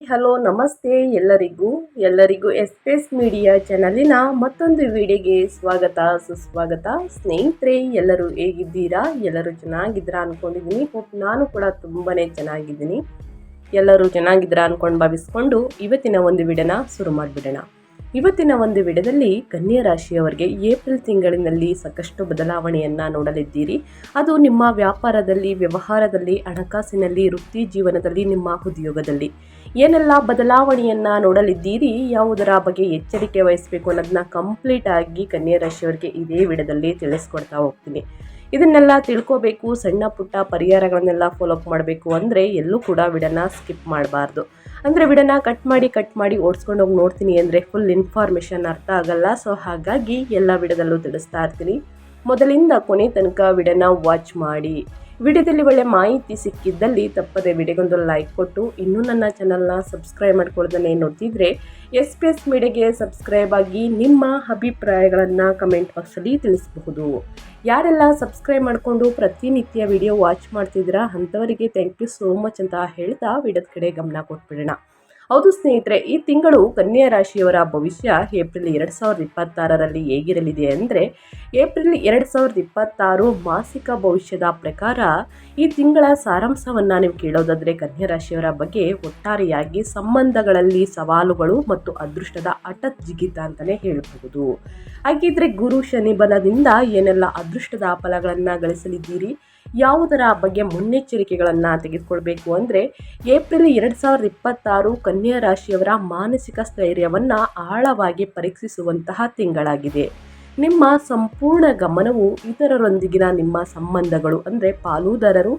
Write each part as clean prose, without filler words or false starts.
Hello ನಮಸ್ತೆ ಎಲ್ಲರಿಗೂ S media ಚಾನಲಿನ ಮತ್ತೊಂದು ವಿಡಿಯೋಗೆ ಸ್ವಾಗತ ಸುಸ್ವಾಗತ. ಸ್ನೇಹಿತರೆ, ಎಲ್ಲರೂ ಹೇಗಿದ್ದೀರಾ? ಎಲ್ಲರೂ ಚೆನ್ನಾಗಿದ್ದೀರಾ ಅನ್ಕೊಂಡಿದ್ದೀನಿ. ನಾನು ಕೂಡ ತುಂಬಾನೇ ಚೆನ್ನಾಗಿದ್ದೀನಿ. ಎಲ್ಲರೂ ಚೆನ್ನಾಗಿದ್ದೀರಾ ಅನ್ಕೊಂಡು ಭಾವಿಸ್ಕೊಂಡು ಇವತ್ತಿನ ಒಂದು ವಿಡಿಯೋನ ಶುರು ಮಾಡಿಬಿಡೋಣ. ಇವತ್ತಿನ ಒಂದು ವಿಡಿಯೋದಲ್ಲಿ ಕನ್ಯಾ ರಾಶಿಯವರಿಗೆ ಏಪ್ರಿಲ್ ತಿಂಗಳಿನಲ್ಲಿ ಸಾಕಷ್ಟು ಬದಲಾವಣೆಯನ್ನು ನೋಡಲಿದ್ದೀರಿ. ಅದು ನಿಮ್ಮ ವ್ಯಾಪಾರದಲ್ಲಿ, ವ್ಯವಹಾರದಲ್ಲಿ, ಹಣಕಾಸಿನಲ್ಲಿ, ವೃತ್ತಿ ಜೀವನದಲ್ಲಿ, ನಿಮ್ಮ ಉದ್ಯೋಗದಲ್ಲಿ ಏನೆಲ್ಲ ಬದಲಾವಣೆಯನ್ನು ನೋಡಲಿದ್ದೀರಿ, ಯಾವುದರ ಬಗ್ಗೆ ಎಚ್ಚರಿಕೆ ವಹಿಸಬೇಕು ಅನ್ನೋದನ್ನ ಕಂಪ್ಲೀಟ್ ಆಗಿ ಕನ್ಯಾ ರಾಶಿಯವರಿಗೆ ಇದೇ ವಿಡಿಯೋದಲ್ಲಿ ತಿಳಿಸ್ಕೊಡ್ತಾ ಹೋಗ್ತೀನಿ. ಇದನ್ನೆಲ್ಲ ತಿಳ್ಕೋಬೇಕು, ಸಣ್ಣ ಪುಟ್ಟ ಪರಿಹಾರಗಳನ್ನೆಲ್ಲ ಫಾಲೋ ಅಪ್ ಮಾಡಬೇಕು ಅಂದರೆ ಎಲ್ಲೂ ಕೂಡ ವಿಡಿಯೋನ ಸ್ಕಿಪ್ ಮಾಡಬಾರ್ದು. ಅಂದರೆ ವಿಡಿಯೋನ ಕಟ್ ಮಾಡಿ ಓಡಿಸ್ಕೊಂಡು ಹೋಗಿ ನೋಡ್ತೀನಿ ಅಂದರೆ ಫುಲ್ ಇನ್ಫಾರ್ಮೇಷನ್ ಅರ್ಥ ಆಗಲ್ಲ. ಸೊ ಹಾಗಾಗಿ ಎಲ್ಲ ವಿಡಿಯೋದಲ್ಲೂ ತಿಳಿಸ್ತಾ ಇರ್ತೀನಿ. ಮೊದಲಿಂದ ಕೊನೆ ತನಕ ವಿಡಿಯೋನ ವಾಚ್ ಮಾಡಿ. ವಿಡಿಯೋದಲ್ಲಿ ಒಳ್ಳೆ ಮಾಹಿತಿ ಸಿಕ್ಕಿದ್ದಲ್ಲಿ ತಪ್ಪದೆ ವಿಡಿಯೋಗೊಂದು ಲೈಕ್ ಕೊಟ್ಟು, ಇನ್ನೂ ನನ್ನ ಚಾನಲ್ನ ಸಬ್ಸ್ಕ್ರೈಬ್ ಮಾಡ್ಕೊಳ್ಳೋದನ್ನೇ ನೋಡ್ತಿದ್ರೆ ಎಸ್ ಮೀಡಿಯಾಗೆ ಸಬ್ಸ್ಕ್ರೈಬ್ ಆಗಿ ನಿಮ್ಮ ಅಭಿಪ್ರಾಯಗಳನ್ನು ಕಮೆಂಟ್ ಬಾಕ್ಸಲ್ಲಿ ತಿಳಿಸಬಹುದು. ಯಾರೆಲ್ಲ ಸಬ್ಸ್ಕ್ರೈಬ್ ಮಾಡಿಕೊಂಡು ಪ್ರತಿನಿತ್ಯ ವಿಡಿಯೋ ವಾಚ್ ಮಾಡ್ತಿದ್ದೀರಾ ಅಂಥವರಿಗೆ ಥ್ಯಾಂಕ್ ಯು ಸೋ ಮಚ್ ಅಂತ ಹೇಳ್ತಾ ವಿಡಿಯೋದ ಕಡೆ ಗಮನ ಕೊಟ್ಬಿಡೋಣ. ಹೌದು ಸ್ನೇಹಿತರೆ, ಈ ತಿಂಗಳು ಕನ್ಯಾ ರಾಶಿಯವರ ಭವಿಷ್ಯ ಏಪ್ರಿಲ್ 2026ರಲ್ಲಿ ಹೇಗಿರಲಿದೆ ಅಂದರೆ, ಏಪ್ರಿಲ್ 2026 ಮಾಸಿಕ ಭವಿಷ್ಯದ ಪ್ರಕಾರ ಈ ತಿಂಗಳ ಸಾರಾಂಶವನ್ನು ನೀವು ಕೇಳೋದಾದರೆ ಕನ್ಯಾ ರಾಶಿಯವರ ಬಗ್ಗೆ ಒಟ್ಟಾರೆಯಾಗಿ ಸಂಬಂಧಗಳಲ್ಲಿ ಸವಾಲುಗಳು ಮತ್ತು ಅದೃಷ್ಟದ ಹಠಾತ್ ಜಿಗಿತ ಅಂತಲೇ ಹೇಳಬಹುದು. ಹಾಗಿದ್ರೆ ಗುರು ಶನಿ ಬಲದಿಂದ ಏನೆಲ್ಲ ಅದೃಷ್ಟದ ಫಲಗಳನ್ನು ಗಳಿಸಲಿದ್ದೀರಿ, ಯಾವುದರ ಬಗ್ಗೆ ಮುನ್ನೆಚ್ಚರಿಕೆಗಳನ್ನು ತೆಗೆದುಕೊಳ್ಬೇಕು ಅಂದರೆ, ಏಪ್ರಿಲ್ 2026 ಕನ್ಯಾ ರಾಶಿಯವರ ಮಾನಸಿಕ ಸ್ಥೈರ್ಯವನ್ನು ಆಳವಾಗಿ ಪರೀಕ್ಷಿಸುವಂತಹ ತಿಂಗಳಾಗಿದೆ. ನಿಮ್ಮ ಸಂಪೂರ್ಣ ಗಮನವು ಇತರರೊಂದಿಗಿನ ನಿಮ್ಮ ಸಂಬಂಧಗಳು ಅಂದರೆ ಪಾಲುದಾರರು,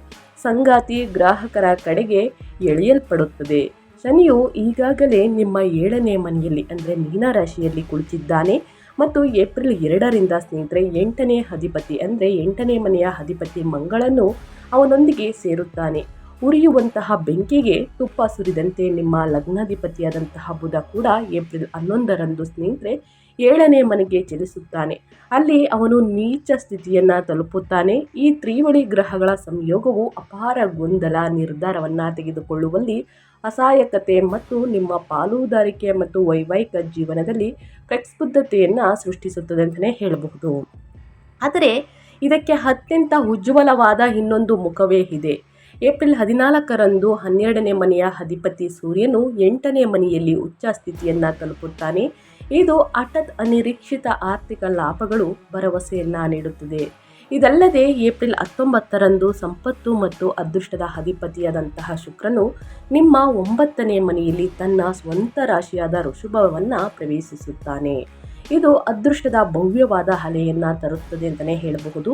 ಸಂಗಾತಿ, ಗ್ರಾಹಕರ ಕಡೆಗೆ ಎಳೆಯಲ್ಪಡುತ್ತದೆ. ಶನಿಯು ಈಗಾಗಲೇ ನಿಮ್ಮ 7ನೇ ಮನೆಯಲ್ಲಿ ಅಂದರೆ ಮೀನ ರಾಶಿಯಲ್ಲಿ ಕುಳಿತಿದ್ದಾನೆ ಮತ್ತು ಏಪ್ರಿಲ್ 2ರಿಂದ ಸ್ನೇಹಿತರೆ 8ನೇ ಅಧಿಪತಿ ಅಂದರೆ 8ನೇ ಮನೆಯ ಅಧಿಪತಿ ಮಂಗಳನು ಅವನೊಂದಿಗೆ ಸೇರುತ್ತಾನೆ. ಉರಿಯುವಂತಹ ಬೆಂಕಿಗೆ ತುಪ್ಪ ಸುರಿದಂತೆ ನಿಮ್ಮ ಲಗ್ನಾಧಿಪತಿಯಾದಂತಹ ಬುಧ ಕೂಡ ಏಪ್ರಿಲ್ 11ರಂದು ಸ್ನೇಹಿತರೆ 7ನೇ ಮನೆಗೆ ಚಲಿಸುತ್ತಾನೆ. ಅಲ್ಲಿ ಅವನು ನೀಚ ಸ್ಥಿತಿಯನ್ನು ತಲುಪುತ್ತಾನೆ. ಈ ತ್ರಿವಳಿ ಗ್ರಹಗಳ ಸಂಯೋಗವು ಅಪಾರ ಗೊಂದಲ, ನಿರ್ಧಾರವನ್ನು ತೆಗೆದುಕೊಳ್ಳುವಲ್ಲಿ ಅಸಹಾಯಕತೆ ಮತ್ತು ನಿಮ್ಮ ಪಾಲುದಾರಿಕೆ ಮತ್ತು ವೈವಾಹಿಕ ಜೀವನದಲ್ಲಿ ಪ್ರಕ್ಷುಬ್ಧತೆಯನ್ನು ಸೃಷ್ಟಿಸುತ್ತದೆ ಅಂತಲೇ ಹೇಳಬಹುದು. ಆದರೆ ಇದಕ್ಕೆ ಅತ್ಯಂತ ಉಜ್ವಲವಾದ ಇನ್ನೊಂದು ಮುಖವೇ ಇದೆ. ಏಪ್ರಿಲ್ 14ರಂದು 12ನೇ ಮನೆಯ ಅಧಿಪತಿ ಸೂರ್ಯನು 8ನೇ ಮನೆಯಲ್ಲಿ ಉಚ್ಚ ಸ್ಥಿತಿಯನ್ನು ತಲುಪುತ್ತಾನೆ. ಇದು ಹಠಾತ್ ಅನಿರೀಕ್ಷಿತ ಆರ್ಥಿಕ ಲಾಭಗಳು ಭರವಸೆಯನ್ನು ನೀಡುತ್ತದೆ. ಇದಲ್ಲದೆ ಏಪ್ರಿಲ್ 19ರಂದು ಸಂಪತ್ತು ಮತ್ತು ಅದೃಷ್ಟದ ಅಧಿಪತಿಯಾದಂತಹ ಶುಕ್ರನು ನಿಮ್ಮ 9ನೇ ಮನೆಯಲ್ಲಿ ತನ್ನ ಸ್ವಂತ ರಾಶಿಯಾದ ಋಷಭವನ್ನು ಪ್ರವೇಶಿಸುತ್ತಾನೆ. ಇದು ಅದೃಷ್ಟದ ಭವ್ಯವಾದ ಅಲೆಯನ್ನು ತರುತ್ತದೆ ಅಂತಲೇ ಹೇಳಬಹುದು.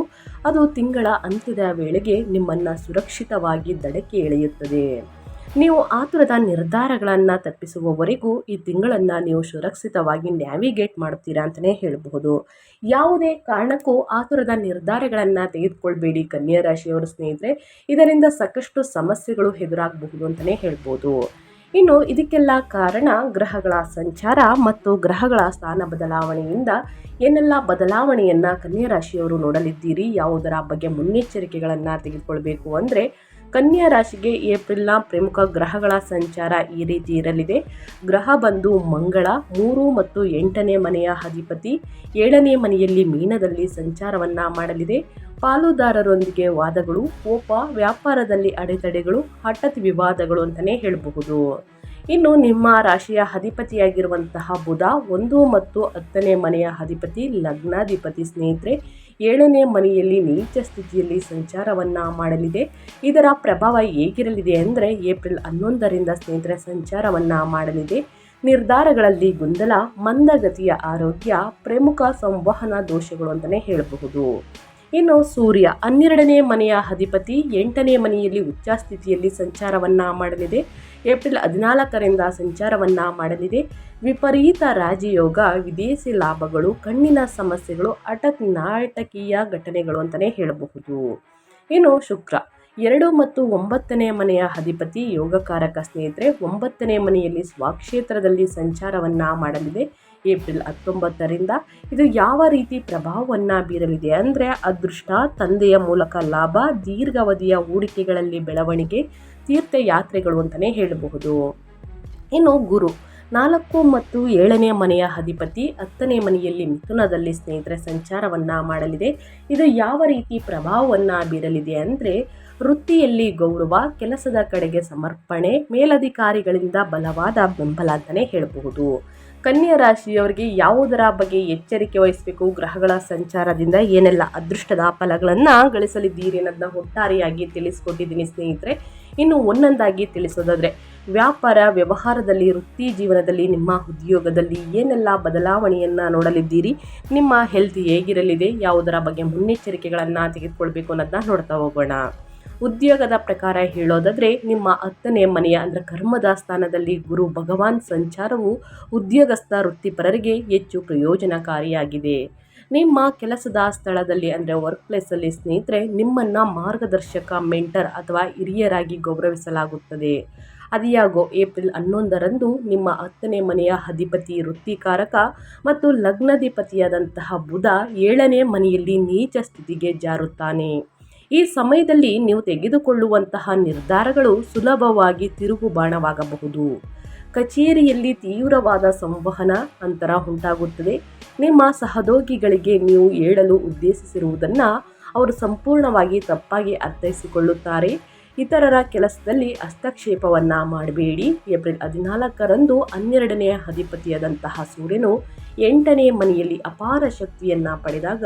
ಅದು ತಿಂಗಳ ಅಂತ್ಯದ ವೇಳೆಗೆ ನಿಮ್ಮನ್ನು ಸುರಕ್ಷಿತವಾಗಿ ದಡಕ್ಕೆ ಎಳೆಯುತ್ತದೆ. ನೀವು ಆತುರದ ನಿರ್ಧಾರಗಳನ್ನು ತಪ್ಪಿಸುವವರೆಗೂ ಈ ತಿಂಗಳನ್ನು ನೀವು ಸುರಕ್ಷಿತವಾಗಿ ನ್ಯಾವಿಗೇಟ್ ಮಾಡುತ್ತೀರಾ ಅಂತಲೇ ಹೇಳಬಹುದು. ಯಾವುದೇ ಕಾರಣಕ್ಕೂ ಆತುರದ ನಿರ್ಧಾರಗಳನ್ನು ತೆಗೆದುಕೊಳ್ಬೇಡಿ ಕನ್ಯಾ ರಾಶಿಯವರ ಸ್ನೇಹಿತರೆ. ಇದರಿಂದ ಸಾಕಷ್ಟು ಸಮಸ್ಯೆಗಳು ಎದುರಾಗಬಹುದು ಅಂತಲೇ ಹೇಳ್ಬೋದು. ಇನ್ನು ಇದಕ್ಕೆಲ್ಲ ಕಾರಣ ಗ್ರಹಗಳ ಸಂಚಾರ ಮತ್ತು ಗ್ರಹಗಳ ಸ್ಥಾನ ಬದಲಾವಣೆಯಿಂದ ಏನೆಲ್ಲ ಬದಲಾವಣೆಯನ್ನು ಕನ್ಯಾ ರಾಶಿಯವರು ನೋಡಲಿದ್ದೀರಿ, ಯಾವುದರ ಬಗ್ಗೆ ಮುನ್ನೆಚ್ಚರಿಕೆಗಳನ್ನು ತೆಗೆದುಕೊಳ್ಬೇಕು ಅಂದರೆ, ಕನ್ಯಾ ರಾಶಿಗೆ ಏಪ್ರಿಲ್ನ ಪ್ರಮುಖ ಗ್ರಹಗಳ ಸಂಚಾರ ಈ ರೀತಿ ಇರಲಿದೆ. ಗ್ರಹ ಬಂದು ಮಂಗಳ 3 ಮತ್ತು 8ನೇ ಮನೆಯ ಅಧಿಪತಿ 7ನೇ ಮನೆಯಲ್ಲಿ ಮೀನದಲ್ಲಿ ಸಂಚಾರವನ್ನು ಮಾಡಲಿದೆ. ಪಾಲುದಾರರೊಂದಿಗೆ ವಾದಗಳು, ಕೋಪ, ವ್ಯಾಪಾರದಲ್ಲಿ ಅಡೆತಡೆಗಳು, ಹಠಾತ್ ವಿವಾದಗಳು ಅಂತಲೇ ಹೇಳಬಹುದು. ಇನ್ನು ನಿಮ್ಮ ರಾಶಿಯ ಅಧಿಪತಿಯಾಗಿರುವಂತಹ ಬುಧ 1 ಮತ್ತು 10ನೇ ಮನೆಯ ಅಧಿಪತಿ ಲಗ್ನಾಧಿಪತಿ ಸ್ನೇಹಿತರೆ 7ನೇ ಮನೆಯಲ್ಲಿ ನೀಚ ಸ್ಥಿತಿಯಲ್ಲಿ ಸಂಚಾರವನ್ನು ಮಾಡಲಿದೆ. ಇದರ ಪ್ರಭಾವ ಹೇಗಿರಲಿದೆ ಅಂದರೆ, ಏಪ್ರಿಲ್ 11ರಿಂದ ಸ್ನೇಹಿತರೆ ಸಂಚಾರವನ್ನು ಮಾಡಲಿದೆ. ನಿರ್ಧಾರಗಳಲ್ಲಿ ಗೊಂದಲ, ಮಂದಗತಿಯ ಆರೋಗ್ಯ, ಪ್ರಮುಖ ಸಂವಹನ ದೋಷಗಳು ಅಂತಲೇ ಹೇಳಬಹುದು. ಇನ್ನು ಸೂರ್ಯ 12ನೇ ಮನೆಯ ಅಧಿಪತಿ 8ನೇ ಮನೆಯಲ್ಲಿ ಉಚ್ಚ ಸ್ಥಿತಿಯಲ್ಲಿ ಸಂಚಾರವನ್ನು ಮಾಡಲಿದೆ. ಏಪ್ರಿಲ್ 14ರಿಂದ ಸಂಚಾರವನ್ನು ಮಾಡಲಿದೆ. ವಿಪರೀತ ರಾಜಯೋಗ, ವಿದೇಶಿ ಲಾಭಗಳು, ಕಣ್ಣಿನ ಸಮಸ್ಯೆಗಳು, ಹಠಾತ್ ನಾಟಕೀಯ ಘಟನೆಗಳು ಅಂತಲೇ ಹೇಳಬಹುದು. ಇನ್ನು ಶುಕ್ರ 2 ಮತ್ತು 9ನೇ ಮನೆಯ ಅಧಿಪತಿ ಯೋಗಕಾರಕ ಸ್ನೇಹಿತರೆ 9ನೇ ಮನೆಯಲ್ಲಿ ಸ್ವಕ್ಷೇತ್ರದಲ್ಲಿ ಸಂಚಾರವನ್ನು ಮಾಡಲಿದೆ. ಏಪ್ರಿಲ್ 19ರಿಂದ ಇದು ಯಾವ ರೀತಿ ಪ್ರಭಾವವನ್ನು ಬೀರಲಿದೆ ಅಂದರೆ, ಅದೃಷ್ಟ, ತಂದೆಯ ಮೂಲಕ ಲಾಭ, ದೀರ್ಘಾವಧಿಯ ಹೂಡಿಕೆಗಳಲ್ಲಿ ಬೆಳವಣಿಗೆ, ತೀರ್ಥಯಾತ್ರೆಗಳು ಅಂತಲೇ ಹೇಳಬಹುದು. ಇನ್ನು ಗುರು 4 ಮತ್ತು 7ನೇ ಮನೆಯ ಅಧಿಪತಿ 10ನೇ ಮನೆಯಲ್ಲಿ ಮಿಥುನದಲ್ಲಿ ಸ್ನೇಹಿತರೆ ಸಂಚಾರವನ್ನು ಮಾಡಲಿದೆ. ಇದು ಯಾವ ರೀತಿ ಪ್ರಭಾವವನ್ನು ಬೀರಲಿದೆ ಅಂದರೆ ವೃತ್ತಿಯಲ್ಲಿ ಗೌರವ, ಕೆಲಸದ ಕಡೆಗೆ ಸಮರ್ಪಣೆ, ಮೇಲಧಿಕಾರಿಗಳಿಂದ ಬಲವಾದ ಬೆಂಬಲ ಅಂತಲೇ ಹೇಳಬಹುದು. ಕನ್ಯಾ ರಾಶಿಯವರಿಗೆ ಯಾವುದರ ಬಗ್ಗೆ ಎಚ್ಚರಿಕೆ ವಹಿಸಬೇಕು, ಗ್ರಹಗಳ ಸಂಚಾರದಿಂದ ಏನೆಲ್ಲ ಅದೃಷ್ಟದ ಫಲಗಳನ್ನು ಗಳಿಸಲಿದ್ದೀರಿ ಅನ್ನೋದನ್ನ ಒಟ್ಟಾರೆಯಾಗಿ ತಿಳಿಸ್ಕೊಟ್ಟಿದ್ದೀನಿ ಸ್ನೇಹಿತರೆ. ಇನ್ನು ಒಂದೊಂದಾಗಿ ತಿಳಿಸೋದಾದರೆ ವ್ಯಾಪಾರ ವ್ಯವಹಾರದಲ್ಲಿ, ವೃತ್ತಿ ಜೀವನದಲ್ಲಿ, ನಿಮ್ಮ ಉದ್ಯೋಗದಲ್ಲಿ ಏನೆಲ್ಲ ಬದಲಾವಣೆಯನ್ನು ನೋಡಲಿದ್ದೀರಿ, ನಿಮ್ಮ ಹೆಲ್ತ್ ಹೇಗಿರಲಿದೆ, ಯಾವುದರ ಬಗ್ಗೆ ಮುನ್ನೆಚ್ಚರಿಕೆಗಳನ್ನು ತೆಗೆದುಕೊಳ್ಬೇಕು ಅನ್ನೋದನ್ನ ನೋಡ್ತಾ ಹೋಗೋಣ. ಉದ್ಯೋಗದ ಪ್ರಕಾರ ಹೇಳೋದಾದರೆ ನಿಮ್ಮ 10ನೇ ಮನೆಯ ಅಂದರೆ ಕರ್ಮದ ಸ್ಥಾನದಲ್ಲಿ ಗುರು ಭಗವಾನ್ ಸಂಚಾರವು ಉದ್ಯೋಗಸ್ಥ ವೃತ್ತಿಪರರಿಗೆ ಹೆಚ್ಚು ಪ್ರಯೋಜನಕಾರಿಯಾಗಿದೆ. ನಿಮ್ಮ ಕೆಲಸದ ಸ್ಥಳದಲ್ಲಿ ಅಂದರೆ ವರ್ಕ್ ಪ್ಲೇಸಲ್ಲಿ ಸ್ನೇಹಿತರೆ ನಿಮ್ಮನ್ನು ಮಾರ್ಗದರ್ಶಕ, ಮೆಂಟರ್ ಅಥವಾ ಹಿರಿಯರಾಗಿ ಗೌರವಿಸಲಾಗುತ್ತದೆ. ಅದಿಯಾಗೋ ಏಪ್ರಿಲ್ 11ರಂದು ನಿಮ್ಮ 10ನೇ ಮನೆಯ ಅಧಿಪತಿ ವೃತ್ತಿಕಾರಕ ಮತ್ತು ಲಗ್ನಾಧಿಪತಿಯಾದಂತಹ ಬುಧ 7ನೇ ಮನೆಯಲ್ಲಿ ನೀಚ ಸ್ಥಿತಿಗೆ ಜಾರುತ್ತಾನೆ. ಈ ಸಮಯದಲ್ಲಿ ನೀವು ತೆಗೆದುಕೊಳ್ಳುವಂತಹ ನಿರ್ಧಾರಗಳು ಸುಲಭವಾಗಿ ತಿರುಗುಬಾಣವಾಗಬಹುದು. ಕಚೇರಿಯಲ್ಲಿ ತೀವ್ರವಾದ ಸಂವಹನ ಅಂತರ ಉಂಟಾಗುತ್ತದೆ. ನಿಮ್ಮ ಸಹೋದ್ಯೋಗಿಗಳಿಗೆ ನೀವು ಹೇಳಲು ಉದ್ದೇಶಿಸಿರುವುದನ್ನು ಅವರು ಸಂಪೂರ್ಣವಾಗಿ ತಪ್ಪಾಗಿ ಅರ್ಥೈಸಿಕೊಳ್ಳುತ್ತಾರೆ. ಇತರರ ಕೆಲಸದಲ್ಲಿ ಹಸ್ತಕ್ಷೇಪವನ್ನು ಮಾಡಬೇಡಿ. ಏಪ್ರಿಲ್ 14ರಂದು 12ನೇ ಅಧಿಪತಿಯಾದಂತಹ ಸೂರ್ಯನು 8ನೇ ಮನೆಯಲ್ಲಿ ಅಪಾರ ಶಕ್ತಿಯನ್ನು ಪಡೆದಾಗ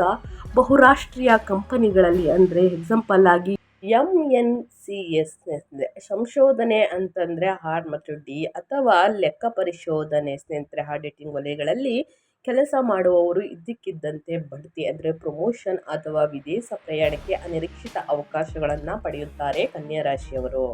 ಬಹುರಾಷ್ಟ್ರೀಯ ಕಂಪನಿಗಳಲ್ಲಿ ಅಂದರೆ ಎಕ್ಸಾಂಪಲ್ ಆಗಿ MNCs ಸಂಶೋಧನೆ ಅಂತಂದರೆ ಆರ್ ಮತ್ತು ಡಿ ಅಥವಾ ಲೆಕ್ಕ ಪರಿಶೋಧನೆ ಸ್ನೇಹಿತರೆ ಆಡಿಟಿಂಗ್ ವಲಯಗಳಲ್ಲಿ ಕೆಲಸ ಮಾಡುವವರು ಇದ್ದಕ್ಕಿದ್ದಂತೆ ಬಡ್ತಿ ಅಂದರೆ ಪ್ರಮೋಷನ್ ಅಥವಾ ವಿದೇಶ ಪ್ರಯಾಣಕ್ಕೆ ಅನಿರೀಕ್ಷಿತ ಅವಕಾಶಗಳನ್ನು ಪಡೆಯುತ್ತಾರೆ ಕನ್ಯಾ ರಾಶಿಯವರು.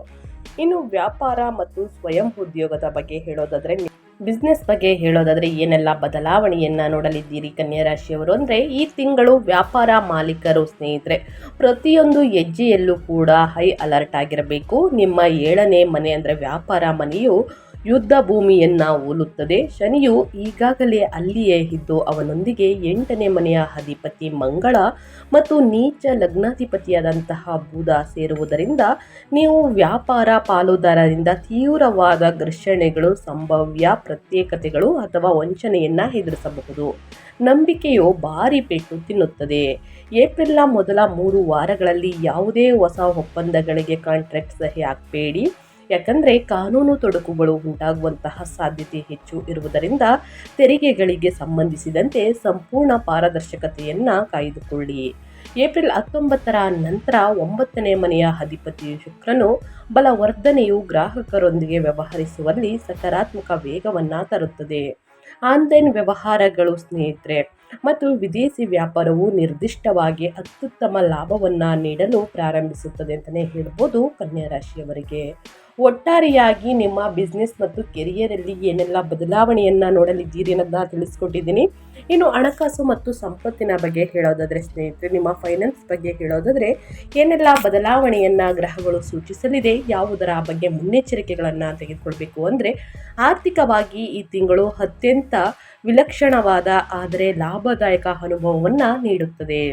ಇನ್ನು ವ್ಯಾಪಾರ ಮತ್ತು ಸ್ವಯಂ ಉದ್ಯೋಗದ ಬಗ್ಗೆ ಹೇಳೋದಾದರೆ ಬಿಸ್ನೆಸ್ ಬಗ್ಗೆ ಹೇಳೋದಾದರೆ ಏನೆಲ್ಲ ಬದಲಾವಣೆಯನ್ನು ನೋಡಲಿದ್ದೀರಿ ಕನ್ಯಾ ರಾಶಿಯವರು ಅಂದರೆ ಈ ತಿಂಗಳು ವ್ಯಾಪಾರ ಮಾಲೀಕರು ಸ್ನೇಹಿತರೆ ಪ್ರತಿಯೊಂದು ಹೆಜ್ಜೆಯಲ್ಲೂ ಕೂಡ ಹೈ ಅಲರ್ಟ್ ಆಗಿರಬೇಕು. ನಿಮ್ಮ 7ನೇ ಮನೆ ಅಂದರೆ ವ್ಯಾಪಾರ ಮನೆಯು ಯುದ್ಧ ಭೂಮಿಯನ್ನು ಹೋಲುತ್ತದೆ. ಶನಿಯು ಈಗಾಗಲೇ ಅಲ್ಲಿಯೇ ಇದ್ದು ಅವನೊಂದಿಗೆ 8ನೇ ಮನೆಯ ಅಧಿಪತಿ ಮಂಗಳ ಮತ್ತು ನೀಚ ಲಗ್ನಾಧಿಪತಿಯಾದಂತಹ ಬುಧ ಸೇರುವುದರಿಂದ ನೀವು ವ್ಯಾಪಾರ ಪಾಲುದಾರರಿಂದ ತೀವ್ರವಾದ ಘರ್ಷಣೆಗಳು, ಸಂಭಾವ್ಯ ಪ್ರತ್ಯೇಕತೆಗಳು ಅಥವಾ ವಂಚನೆಯನ್ನು ಎದುರಿಸಬಹುದು. ನಂಬಿಕೆಯು ಭಾರಿ ಪೆಟ್ಟು ತಿನ್ನುತ್ತದೆ. ಏಪ್ರಿಲ್ನ ಮೊದಲ 3 ವಾರಗಳಲ್ಲಿ ಯಾವುದೇ ಹೊಸ ಒಪ್ಪಂದಗಳಿಗೆ ಕಾಂಟ್ರಾಕ್ಟ್ ಸಹಿ ಹಾಕಬೇಡಿ. ಯಾಕಂದರೆ ಕಾನೂನು ತೊಡಕುಗಳು ಉಂಟಾಗುವಂತಹ ಸಾಧ್ಯತೆ ಹೆಚ್ಚು ಇರುವುದರಿಂದ ತೆರಿಗೆಗಳಿಗೆ ಸಂಬಂಧಿಸಿದಂತೆ ಸಂಪೂರ್ಣ ಪಾರದರ್ಶಕತೆಯನ್ನು ಕಾಯ್ದುಕೊಳ್ಳಿ. ಏಪ್ರಿಲ್ 19ರ ನಂತರ 9ನೇ ಮನೆಯ ಅಧಿಪತಿ ಶುಕ್ರನು ಬಲವರ್ಧನೆಯು ಗ್ರಾಹಕರೊಂದಿಗೆ ವ್ಯವಹರಿಸುವಲ್ಲಿ ಸಕಾರಾತ್ಮಕ ವೇಗವನ್ನು ತರುತ್ತದೆ. ಆನ್ಲೈನ್ ವ್ಯವಹಾರಗಳು ಸ್ನೇಹಿತರೆ ಮತ್ತು ವಿದೇಶಿ ವ್ಯಾಪಾರವು ನಿರ್ದಿಷ್ಟವಾಗಿ ಅತ್ಯುತ್ತಮ ಲಾಭವನ್ನು ನೀಡಲು ಪ್ರಾರಂಭಿಸುತ್ತದೆ ಅಂತಲೇ ಹೇಳ್ಬೋದು ಕನ್ಯಾ ರಾಶಿಯವರಿಗೆ. ಒಟ್ಟಾರೆಯಾಗಿ ನಿಮ್ಮ ಬಿಸ್ನೆಸ್ ಮತ್ತು ಕೆರಿಯರಲ್ಲಿ ಏನೆಲ್ಲ ಬದಲಾವಣೆಯನ್ನು ನೋಡಲಿದ್ದೀರಿ ಅನ್ನೋದನ್ನ ತಿಳಿಸ್ಕೊಟ್ಟಿದ್ದೀನಿ. ಇನ್ನು ಹಣಕಾಸು ಮತ್ತು ಸಂಪತ್ತಿನ ಬಗ್ಗೆ ಹೇಳೋದಾದರೆ ಸ್ನೇಹಿತರೆ ನಿಮ್ಮ ಫೈನಾನ್ಸ್ ಬಗ್ಗೆ ಹೇಳೋದಾದರೆ ಏನೆಲ್ಲ ಬದಲಾವಣೆಯನ್ನು ಗ್ರಹಗಳು ಸೂಚಿಸಲಿದೆ, ಯಾವುದರ ಬಗ್ಗೆ ಮುನ್ನೆಚ್ಚರಿಕೆಗಳನ್ನು ತೆಗೆದುಕೊಳ್ಬೇಕು ಅಂದರೆ ಆರ್ಥಿಕವಾಗಿ ಈ ತಿಂಗಳು ಅತ್ಯಂತ ವಿಲಕ್ಷಣವಾದ ಆದರೆ ಲಾಭದಾಯಕ ಅನುಭವವನ್ನು ನೀಡುತ್ತದೆ.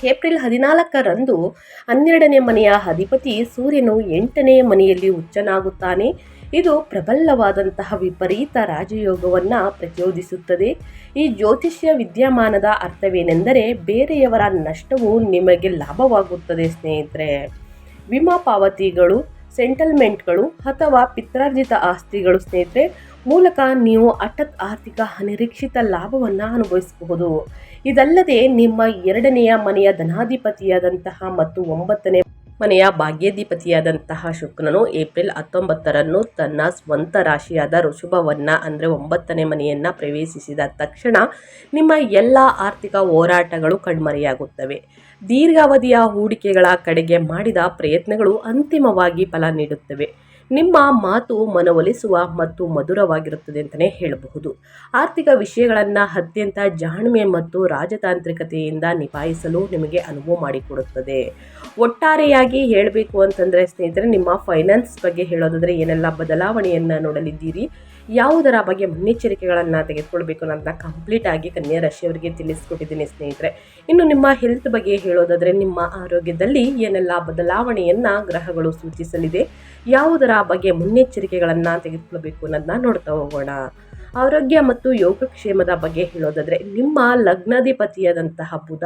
ಏಪ್ರಿಲ್ 14ರಂದು 12ನೇ ಮನೆಯ ಅಧಿಪತಿ ಸೂರ್ಯನು 8ನೇ ಮನೆಯಲ್ಲಿ ಉಚ್ಚನಾಗುತ್ತಾನೆ. ಇದು ಪ್ರಬಲವಾದಂತಹ ವಿಪರೀತ ರಾಜಯೋಗವನ್ನು ಪ್ರಚೋದಿಸುತ್ತದೆ. ಈ ಜ್ಯೋತಿಷ್ಯ ವಿದ್ಯಮಾನದ ಅರ್ಥವೇನೆಂದರೆ ಬೇರೆಯವರ ನಷ್ಟವು ನಿಮಗೆ ಲಾಭವಾಗುತ್ತದೆ ಸ್ನೇಹಿತರೆ. ವಿಮಾ ಪಾವತಿಗಳು, ಸೆಟಲ್ಮೆಂಟ್ಗಳು ಅಥವಾ ಪಿತ್ರಾರ್ಜಿತ ಆಸ್ತಿಗಳು ಸ್ನೇಹಿತರೆ ಮೂಲಕ ನೀವು ಹಠಾತ್ ಆರ್ಥಿಕ ಅನಿರೀಕ್ಷಿತ ಲಾಭವನ್ನು ಅನುಭವಿಸಬಹುದು. ಇದಲ್ಲದೆ ನಿಮ್ಮ 2ನೇ ಮನೆಯ ಧನಾಧಿಪತಿಯಾದಂತಹ ಮತ್ತು 9ನೇ ಮನೆಯ ಭಾಗ್ಯಾಧಿಪತಿಯಾದಂತಹ ಶುಕ್ರನು ಏಪ್ರಿಲ್ 19ರಂದು ತನ್ನ ಸ್ವಂತ ರಾಶಿಯಾದ ಋಷಭವನ್ನು ಅಂದರೆ 9ನೇ ಮನೆಯನ್ನು ಪ್ರವೇಶಿಸಿದ ತಕ್ಷಣ ನಿಮ್ಮ ಎಲ್ಲ ಆರ್ಥಿಕ ಹೋರಾಟಗಳು ಕಣ್ಮರೆಯಾಗುತ್ತವೆ. ದೀರ್ಘಾವಧಿಯ ಹೂಡಿಕೆಗಳ ಕಡೆಗೆ ಮಾಡಿದ ಪ್ರಯತ್ನಗಳು ಅಂತಿಮವಾಗಿ ಫಲ ನೀಡುತ್ತವೆ. ನಿಮ್ಮ ಮಾತು ಮನವೊಲಿಸುವ ಮತ್ತು ಮಧುರವಾಗಿರುತ್ತದೆ ಅಂತಲೇ ಹೇಳಬಹುದು. ಆರ್ಥಿಕ ವಿಷಯಗಳನ್ನು ಅತ್ಯಂತ ಜಾಣ್ಮೆ ಮತ್ತು ರಾಜತಾಂತ್ರಿಕತೆಯಿಂದ ನಿಭಾಯಿಸಲು ನಿಮಗೆ ಅನುವು ಮಾಡಿಕೊಡುತ್ತದೆ. ಒಟ್ಟಾರೆಯಾಗಿ ಹೇಳಬೇಕು ಅಂತಂದರೆ ಸ್ನೇಹಿತರೆ ನಿಮ್ಮ ಫೈನಾನ್ಸ್ ಬಗ್ಗೆ ಹೇಳೋದಾದರೆ ಏನೆಲ್ಲ ಬದಲಾವಣೆಯನ್ನು ನೋಡಲಿದ್ದೀರಿ, ಯಾವುದರ ಬಗ್ಗೆ ಮುನ್ನೆಚ್ಚರಿಕೆಗಳನ್ನು ತೆಗೆದುಕೊಳ್ಬೇಕು ಅನ್ನೋದನ್ನ ಕಂಪ್ಲೀಟ್ ಆಗಿ ಕನ್ಯಾ ರಾಶಿಯವರಿಗೆ ತಿಳಿಸ್ಕೊಟ್ಟಿದ್ದೀನಿ ಸ್ನೇಹಿತರೆ. ಇನ್ನು ನಿಮ್ಮ ಹೆಲ್ತ್ ಬಗ್ಗೆ ಹೇಳೋದಾದರೆ, ನಿಮ್ಮ ಆರೋಗ್ಯದಲ್ಲಿ ಏನೆಲ್ಲ ಬದಲಾವಣೆಯನ್ನು ಗ್ರಹಗಳು ಸೂಚಿಸಲಿದೆ, ಯಾವುದರ ಬಗ್ಗೆ ಮುನ್ನೆಚ್ಚರಿಕೆಗಳನ್ನು ತೆಗೆದುಕೊಳ್ಬೇಕು ಅನ್ನೋದನ್ನ ನೋಡ್ತಾ ಹೋಗೋಣ. ಆರೋಗ್ಯ ಮತ್ತು ಯೋಗಕ್ಷೇಮದ ಬಗ್ಗೆ ಹೇಳೋದಾದರೆ, ನಿಮ್ಮ ಲಗ್ನಾಧಿಪತಿಯಾದಂತಹ ಬುಧ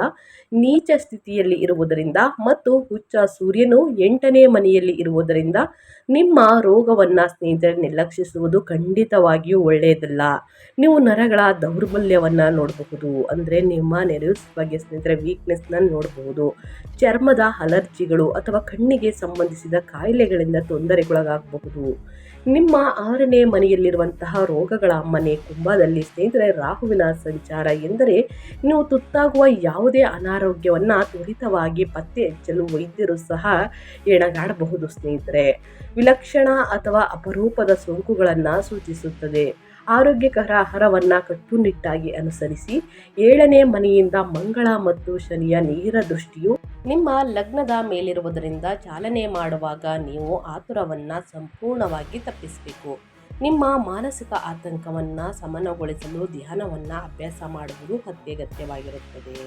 ನೀಚ ಸ್ಥಿತಿಯಲ್ಲಿ ಇರುವುದರಿಂದ ಮತ್ತು ಹುಚ್ಚ ಸೂರ್ಯನು 8ನೇ ಮನೆಯಲ್ಲಿ ಇರುವುದರಿಂದ ನಿಮ್ಮ ರೋಗವನ್ನು ಸ್ನೇಹಿತರೆ ನಿರ್ಲಕ್ಷಿಸುವುದು ಖಂಡಿತವಾಗಿಯೂ ಒಳ್ಳೆಯದಲ್ಲ. ನೀವು ನರಗಳ ದೌರ್ಬಲ್ಯವನ್ನು ನೋಡಬಹುದು, ಅಂದರೆ ನಿಮ್ಮ ನೆರ್ವ್ಸ್ ಬಗ್ಗೆ ಸ್ನೇಹಿತರೆ ವೀಕ್ನೆಸ್ನ ನೋಡಬಹುದು. ಚರ್ಮದ ಅಲರ್ಜಿಗಳು ಅಥವಾ ಕಣ್ಣಿಗೆ ಸಂಬಂಧಿಸಿದ ಕಾಯಿಲೆಗಳಿಂದ ತೊಂದರೆಗೊಳಗಾಗಬಹುದು. ನಿಮ್ಮ 6ನೇ ಮನೆಯಲ್ಲಿರುವಂತಹ ರೋಗಗಳ ಮನೆ ಕುಂಭದಲ್ಲಿ ಸ್ನೇಹಿತರೆ ರಾಹುವಿನ ಸಂಚಾರ ಎಂದರೆ ನೀವು ತುತ್ತಾಗುವ ಯಾವುದೇ ಅನಾರೋಗ್ಯವನ್ನು ತ್ವರಿತವಾಗಿ ಪತ್ತೆ ಹಚ್ಚಲು ವೈದ್ಯರು ಸಹ ಎಣಗಾಡಬಹುದು ಸ್ನೇಹಿತರೆ. ವಿಲಕ್ಷಣ ಅಥವಾ ಅಪರೂಪದ ಸೋಂಕುಗಳನ್ನು ಸೂಚಿಸುತ್ತದೆ. ಆರೋಗ್ಯಕರ ಆಹಾರವನ್ನು ಕಟ್ಟುನಿಟ್ಟಾಗಿ ಅನುಸರಿಸಿ. 7ನೇ ಮನೆಯಿಂದ ಮಂಗಳ ಮತ್ತು ಶನಿಯ ನೇರ ದೃಷ್ಟಿಯು ನಿಮ್ಮ ಲಗ್ನದ ಮೇಲಿರುವುದರಿಂದ ಚಾಲನೆ ಮಾಡುವಾಗ ನೀವು ಆತುರವನ್ನು ಸಂಪೂರ್ಣವಾಗಿ ತಪ್ಪಿಸಬೇಕು. ನಿಮ್ಮ ಮಾನಸಿಕ ಆತಂಕವನ್ನು ಸಮನಗೊಳಿಸಲು ಧ್ಯಾನವನ್ನು ಅಭ್ಯಾಸ ಮಾಡುವುದು ಅತ್ಯಗತ್ಯವಾಗಿರುತ್ತದೆ.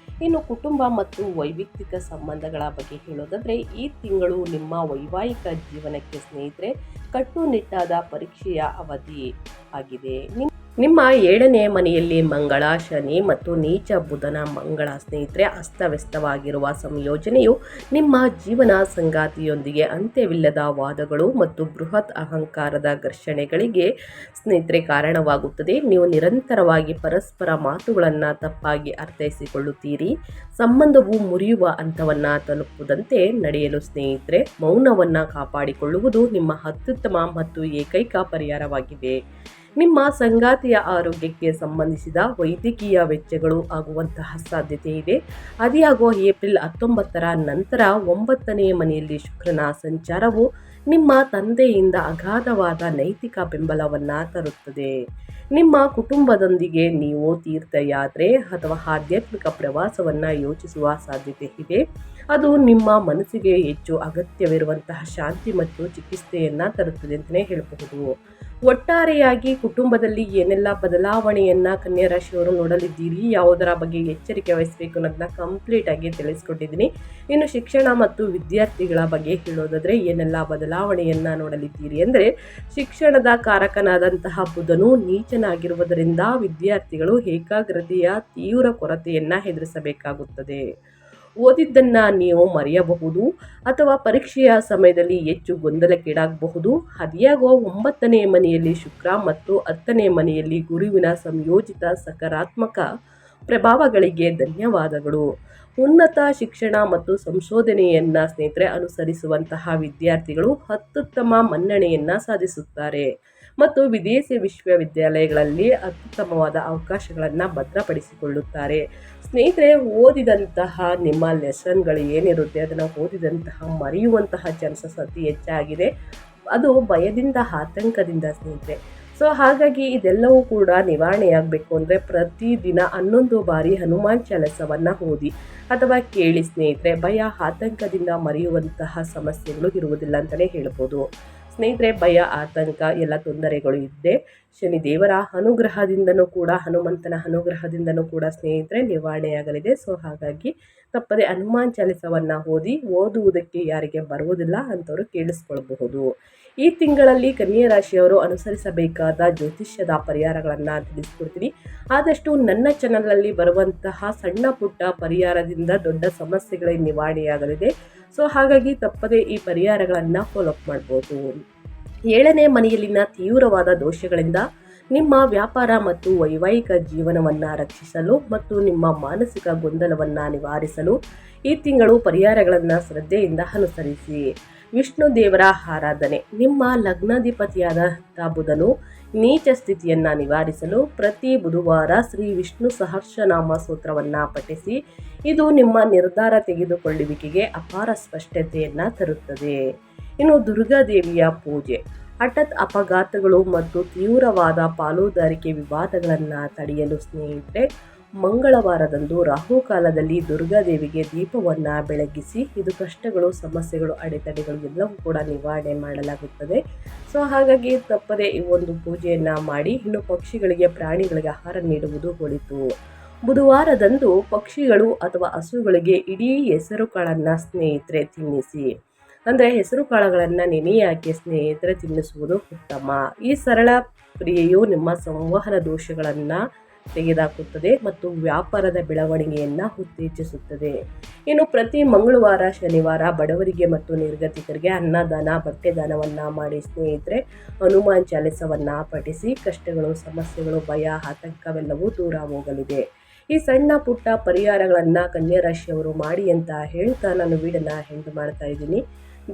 ಇನ್ನು ಕುಟುಂಬ ಮತ್ತು ವೈಯಕ್ತಿಕ ಸಂಬಂಧಗಳ ಬಗ್ಗೆ ಹೇಳೋದಾದರೆ, ಈ ತಿಂಗಳು ನಿಮ್ಮ ವೈವಾಹಿಕ ಜೀವನಕ್ಕೆ ಸ್ನೇಹಿತರೆ ಕಟ್ಟುನಿಟ್ಟಾದ ಪರೀಕ್ಷೆಯ ಅವಧಿ ಆಗಿದೆ. ನಿಮ್ಮ 7ನೇ ಮನೆಯಲ್ಲಿ ಮಂಗಳ, ಶನಿ ಮತ್ತು ನೀಚ ಬುಧನ ಮಂಗಳ ಸ್ನೇಹಿತರೆ ಅಸ್ತವ್ಯಸ್ತವಾಗಿರುವ ಸಂಯೋಜನೆಯು ನಿಮ್ಮ ಜೀವನ ಸಂಗಾತಿಯೊಂದಿಗೆ ಅಂತ್ಯವಿಲ್ಲದ ವಾದಗಳು ಮತ್ತು ಬೃಹತ್ ಅಹಂಕಾರದ ಘರ್ಷಣೆಗಳಿಗೆ ಸ್ನೇಹಿತರೆ ಕಾರಣವಾಗುತ್ತದೆ. ನೀವು ನಿರಂತರವಾಗಿ ಪರಸ್ಪರ ಮಾತುಗಳನ್ನು ತಪ್ಪಾಗಿ ಅರ್ಥೈಸಿಕೊಳ್ಳುತ್ತೀರಿ. ಸಂಬಂಧವು ಮುರಿಯುವ ಹಂತವನ್ನು ತಲುಪದಂತೆ ನಡೆಯಲು ಸ್ನೇಹಿತರೆ ಮೌನವನ್ನು ಕಾಪಾಡಿಕೊಳ್ಳುವುದು ನಿಮ್ಮ ಅತ್ಯುತ್ತಮ ಮತ್ತು ಏಕೈಕ ಪರಿಹಾರವಾಗಿದೆ. ನಿಮ್ಮ ಸಂಗಾತಿಯ ಆರೋಗ್ಯಕ್ಕೆ ಸಂಬಂಧಿಸಿದ ವೈದ್ಯಕೀಯ ವೆಚ್ಚಗಳು ಆಗುವಂತಹ ಸಾಧ್ಯತೆ ಇದೆ. ಅದಿಯಾಗೋ ಏಪ್ರಿಲ್ 19ರ ನಂತರ 9ನೇ ಮನೆಯಲ್ಲಿ ಶುಕ್ರನ ಸಂಚಾರವು ನಿಮ್ಮ ತಂದೆಯಿಂದ ಅಗಾಧವಾದ ನೈತಿಕ ಬೆಂಬಲವನ್ನು ತರುತ್ತದೆ. ನಿಮ್ಮ ಕುಟುಂಬದೊಂದಿಗೆ ನೀವು ತೀರ್ಥಯಾತ್ರೆ ಅಥವಾ ಆಧ್ಯಾತ್ಮಿಕ ಪ್ರವಾಸವನ್ನು ಯೋಚಿಸುವ ಸಾಧ್ಯತೆ ಇದೆ. ಅದು ನಿಮ್ಮ ಮನಸ್ಸಿಗೆ ಹೆಚ್ಚು ಅಗತ್ಯವಿರುವಂತಹ ಶಾಂತಿ ಮತ್ತು ಚಿಕಿತ್ಸೆಯನ್ನು ತರುತ್ತದೆ ಅಂತಲೇ ಹೇಳಬಹುದು. ಒಟ್ಟಾರೆಯಾಗಿ ಕುಟುಂಬದಲ್ಲಿ ಏನೆಲ್ಲ ಬದಲಾವಣೆಯನ್ನು ಕನ್ಯಾ ರಾಶಿಯವರು ನೋಡಲಿದ್ದೀರಿ, ಯಾವುದರ ಬಗ್ಗೆ ಎಚ್ಚರಿಕೆ ವಹಿಸಬೇಕು ಅನ್ನೋದನ್ನ ಕಂಪ್ಲೀಟಾಗಿ ತಿಳಿಸ್ಕೊಟ್ಟಿದ್ದೀನಿ. ಇನ್ನು ಶಿಕ್ಷಣ ಮತ್ತು ವಿದ್ಯಾರ್ಥಿಗಳ ಬಗ್ಗೆ ಹೇಳೋದಾದರೆ ಏನೆಲ್ಲ ಬದಲಾವಣೆಯನ್ನು ನೋಡಲಿದ್ದೀರಿ ಅಂದರೆ, ಶಿಕ್ಷಣದ ಕಾರಕನಾದಂತಹ ಬುಧನು ನೀಚನಾಗಿರುವುದರಿಂದ ವಿದ್ಯಾರ್ಥಿಗಳು ಏಕಾಗ್ರತೆಯ ತೀವ್ರ ಕೊರತೆಯನ್ನು ಎದುರಿಸಬೇಕಾಗುತ್ತದೆ. ಓದಿದ್ದನ್ನು ನೀವು ಮರೆಯಬಹುದು ಅಥವಾ ಪರೀಕ್ಷೆಯ ಸಮಯದಲ್ಲಿ ಹೆಚ್ಚು ಗೊಂದಲಕ್ಕೀಡಾಗಬಹುದು. ಅದಿಯಾಗೋ 9ನೇ ಮನೆಯಲ್ಲಿ ಶುಕ್ರ ಮತ್ತು 10ನೇ ಮನೆಯಲ್ಲಿ ಗುರುವಿನ ಸಂಯೋಜಿತ ಸಕಾರಾತ್ಮಕ ಪ್ರಭಾವಗಳಿಗೆ ಧನ್ಯವಾದಗಳು. ಉನ್ನತ ಶಿಕ್ಷಣ ಮತ್ತು ಸಂಶೋಧನೆಯನ್ನು ಸ್ನೇಹಿತರೆ ಅನುಸರಿಸುವಂತಹ ವಿದ್ಯಾರ್ಥಿಗಳು ಅತ್ಯುತ್ತಮ ಮನ್ನಣೆಯನ್ನು ಸಾಧಿಸುತ್ತಾರೆ ಮತ್ತು ವಿದೇಶಿ ವಿಶ್ವವಿದ್ಯಾಲಯಗಳಲ್ಲಿ ಅತ್ಯುತ್ತಮವಾದ ಅವಕಾಶಗಳನ್ನು ಭದ್ರಪಡಿಸಿಕೊಳ್ಳುತ್ತಾರೆ. ಸ್ನೇಹಿತರೆ, ಓದಿದಂತಹ ನಿಮ್ಮ ಲೆಸನ್ಗಳು ಏನಿರುತ್ತೆ ಅದನ್ನು ಓದಿದಂತಹ ಮರೆಯುವಂತಹ ಚಾನ್ಸಸ್ ಅತಿ ಹೆಚ್ಚಾಗಿದೆ. ಅದು ಭಯದಿಂದ ಆತಂಕದಿಂದ ಸ್ನೇಹಿತರೆ. ಸೊ ಹಾಗಾಗಿ ಇದೆಲ್ಲವೂ ಕೂಡ ನಿವಾರಣೆಯಾಗಬೇಕು ಅಂದರೆ ಪ್ರತಿದಿನ 11 ಬಾರಿ ಹನುಮಾನ್ ಚಾಲಿಸವನ್ನು ಓದಿ ಅಥವಾ ಕೇಳಿ ಸ್ನೇಹಿತರೆ. ಭಯ ಆತಂಕದಿಂದ ಮರೆಯುವಂತಹ ಸಮಸ್ಯೆಗಳು ಇರುವುದಿಲ್ಲ ಅಂತಲೇ ಹೇಳ್ಬೋದು ಸ್ನೇಹಿತರೆ. ಭಯ ಆತಂಕ ಎಲ್ಲ ತೊಂದರೆಗಳು ಇದ್ದೇ ಶನಿದೇವರ ಅನುಗ್ರಹದಿಂದನೂ ಕೂಡ, ಹನುಮಂತನ ಅನುಗ್ರಹದಿಂದನೂ ಕೂಡ ಸ್ನೇಹಿತರೆ ನಿವಾರಣೆಯಾಗಲಿದೆ. ಸೊ ಹಾಗಾಗಿ ತಪ್ಪದೆ ಹನುಮಾನ್ ಚಾಲಿಸವನ್ನು ಓದುವುದಕ್ಕೆ ಯಾರಿಗೆ ಬರುವುದಿಲ್ಲ ಅಂಥವರು ಕೇಳಿಸ್ಕೊಳ್ಬಹುದು. ಈ ತಿಂಗಳಲ್ಲಿ ಕನ್ಯಾ ರಾಶಿಯವರು ಅನುಸರಿಸಬೇಕಾದ ಜ್ಯೋತಿಷ್ಯದ ಪರಿಹಾರಗಳನ್ನು ತಿಳಿಸ್ಕೊಡ್ತೀನಿ. ಆದಷ್ಟು ನನ್ನ ಚಾನಲಲ್ಲಿ ಬರುವಂತಹ ಸಣ್ಣ ಪುಟ್ಟ ಪರಿಹಾರದಿಂದ ದೊಡ್ಡ ಸಮಸ್ಯೆಗಳ ನಿವಾರಣೆಯಾಗಲಿದೆ. ಸೊ ಹಾಗಾಗಿ ತಪ್ಪದೆ ಈ ಪರಿಹಾರಗಳನ್ನು ಫಾಲೋಅಪ್ ಮಾಡ್ಬೋದು. 7ನೇ ಮನೆಯಲ್ಲಿನ ತೀವ್ರವಾದ ದೋಷಗಳಿಂದ ನಿಮ್ಮ ವ್ಯಾಪಾರ ಮತ್ತು ವೈವಾಹಿಕ ಜೀವನವನ್ನು ರಕ್ಷಿಸಲು ಮತ್ತು ನಿಮ್ಮ ಮಾನಸಿಕ ಗೊಂದಲವನ್ನು ನಿವಾರಿಸಲು ಈ ತಿಂಗಳು ಪರಿಹಾರಗಳನ್ನು ಶ್ರದ್ಧೆಯಿಂದ ಅನುಸರಿಸಿ. ವಿಷ್ಣು ದೇವರ ಆರಾಧನೆ. ನಿಮ್ಮ ಲಗ್ನಾಧಿಪತಿಯಾದ ಬುಧನು ನೀಚ ಸ್ಥಿತಿಯನ್ನು ನಿವಾರಿಸಲು ಪ್ರತಿ ಬುಧವಾರ ಶ್ರೀ ವಿಷ್ಣು ಸಹಸ್ರನಾಮ ಸ್ತೋತ್ರವನ್ನು ಪಠಿಸಿ. ಇದು ನಿಮ್ಮ ನಿರ್ಧಾರ ತೆಗೆದುಕೊಳ್ಳುವಿಕೆಗೆ ಅಪಾರ ಸ್ಪಷ್ಟತೆಯನ್ನು ತರುತ್ತದೆ. ಇನ್ನು ದುರ್ಗಾದೇವಿಯ ಪೂಜೆ. ಹಠಾತ್ ಅಪಘಾತಗಳು ಮತ್ತು ತೀವ್ರವಾದ ಪಾಲುದಾರಿಕೆ ವಿವಾದಗಳನ್ನು ತಡೆಯಲು ಸ್ನೇಹಿತರೆ ಮಂಗಳವಾರದಂದು ರಾಹುಕಾಲದಲ್ಲಿ ದುರ್ಗಾದೇವಿಗೆ ದೀಪವನ್ನು ಬೆಳಗಿಸಿ ಇದು ಕಷ್ಟಗಳು, ಸಮಸ್ಯೆಗಳು, ಅಡೆತಡೆಗಳು ಎಲ್ಲವೂ ಕೂಡ ನಿವಾರಣೆ ಮಾಡಲಾಗುತ್ತದೆ. ಸೊ ಹಾಗಾಗಿ ತಪ್ಪದೆ ಈ ಒಂದು ಪೂಜೆಯನ್ನು ಮಾಡಿ. ಇನ್ನು ಪಕ್ಷಿಗಳಿಗೆ, ಪ್ರಾಣಿಗಳಿಗೆ ಆಹಾರ ನೀಡುವುದು ಒಳಿತು. ಬುಧವಾರದಂದು ಪಕ್ಷಿಗಳು ಅಥವಾ ಹಸುಗಳಿಗೆ ಇಡೀ ಹೆಸರು ಕಾಳನ್ನು ಸ್ನೇಹಿತರೆ ತಿನ್ನಿಸಿ. ಅಂದರೆ ಹೆಸರು ಕಾಳುಗಳನ್ನು ನೆನೆ ಹಾಕಿ ಸ್ನೇಹಿತರೆ ತಿನ್ನಿಸುವುದು ಉತ್ತಮ. ಈ ಸರಳ ಕ್ರಿಯೆಯು ನಿಮ್ಮ ಸಂವಹನ ದೋಷಗಳನ್ನು ತೆಗೆದುಹಾಕುತ್ತದೆ ಮತ್ತು ವ್ಯಾಪಾರದ ಬೆಳವಣಿಗೆಯನ್ನು ಉತ್ತೇಜಿಸುತ್ತದೆ. ಇನ್ನು ಪ್ರತಿ ಮಂಗಳವಾರ, ಶನಿವಾರ ಬಡವರಿಗೆ ಮತ್ತು ನಿರ್ಗತಿಕರಿಗೆ ಅನ್ನದಾನ, ಬಟ್ಟೆ ದಾನವನ್ನು ಮಾಡಿ ಸ್ನೇಹಿತರೆ. ಹನುಮಾನ್ ಚಾಲಿಸವನ್ನು ಪಠಿಸಿ. ಕಷ್ಟಗಳು, ಸಮಸ್ಯೆಗಳು, ಭಯ, ಆತಂಕವೆಲ್ಲವೂ ದೂರ ಹೋಗಲಿದೆ. ಈ ಸಣ್ಣ ಪುಟ್ಟ ಪರಿಹಾರಗಳನ್ನು ಕನ್ಯಾ ರಾಶಿಯವರು ಮಾಡಿ ಅಂತ ಹೇಳ್ತಾ ನಾನು ವಿಡಿಯೋನ ಎಂಡ್ ಮಾಡ್ತಾ ಇದ್ದೀನಿ.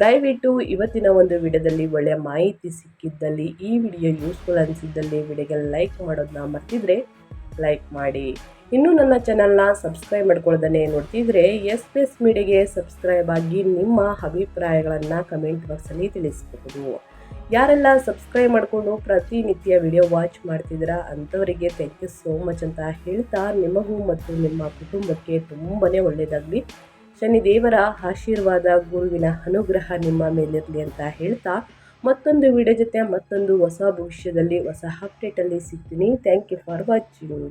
ದಯವಿಟ್ಟು ಇವತ್ತಿನ ಒಂದು ವಿಡಿಯೋದಲ್ಲಿ ಒಳ್ಳೆಯ ಮಾಹಿತಿ ಸಿಕ್ಕಿದ್ದಲ್ಲಿ, ಈ ವಿಡಿಯೋ ಯೂಸ್ಫುಲ್ ಅನಿಸಿದ್ದಲ್ಲಿ ವಿಡಿಯೋಗೆ ಲೈಕ್ ಮಾಡೋದನ್ನ ಮರ್ತಿದ್ರೆ ಲೈಕ್ ಮಾಡಿ. ಇನ್ನೂ ನನ್ನ ಚಾನಲ್ನ ಸಬ್ಸ್ಕ್ರೈಬ್ ಮಾಡ್ಕೊಳ್ಳೋದನ್ನೇ ನೋಡ್ತಿದ್ರೆ ಎಸ್ ಮೀಡಿಯಾಗೆ ಸಬ್ಸ್ಕ್ರೈಬ್ ಆಗಿ ನಿಮ್ಮ ಅಭಿಪ್ರಾಯಗಳನ್ನು ಕಮೆಂಟ್ ಬಾಕ್ಸಲ್ಲಿ ತಿಳಿಸಬಹುದು. ಯಾರೆಲ್ಲ ಸಬ್ಸ್ಕ್ರೈಬ್ ಮಾಡಿಕೊಂಡು ಪ್ರತಿನಿತ್ಯ ವಿಡಿಯೋ ವಾಚ್ ಮಾಡ್ತಿದ್ದೀರಾ ಅಂಥವರಿಗೆ ಥ್ಯಾಂಕ್ ಯು ಸೋ ಮಚ್ ಅಂತ ಹೇಳ್ತಾ, ನಿಮಗೂ ಮತ್ತು ನಿಮ್ಮ ಕುಟುಂಬಕ್ಕೆ ತುಂಬಾ ಒಳ್ಳೆಯದಾಗಲಿ. ಶನಿದೇವರ ಆಶೀರ್ವಾದ, ಗುರುವಿನ ಅನುಗ್ರಹ ನಿಮ್ಮ ಮೇಲಿರಲಿ ಅಂತ ಹೇಳ್ತಾ, ಮತ್ತೊಂದು ವಿಡಿಯೋ ಜೊತೆ ಮತ್ತೊಂದು ಹೊಸ ಭವಿಷ್ಯದಲ್ಲಿ ಹೊಸ ಅಪ್ಡೇಟಲ್ಲಿ ಸಿಗ್ತೀನಿ. Thank you for watching.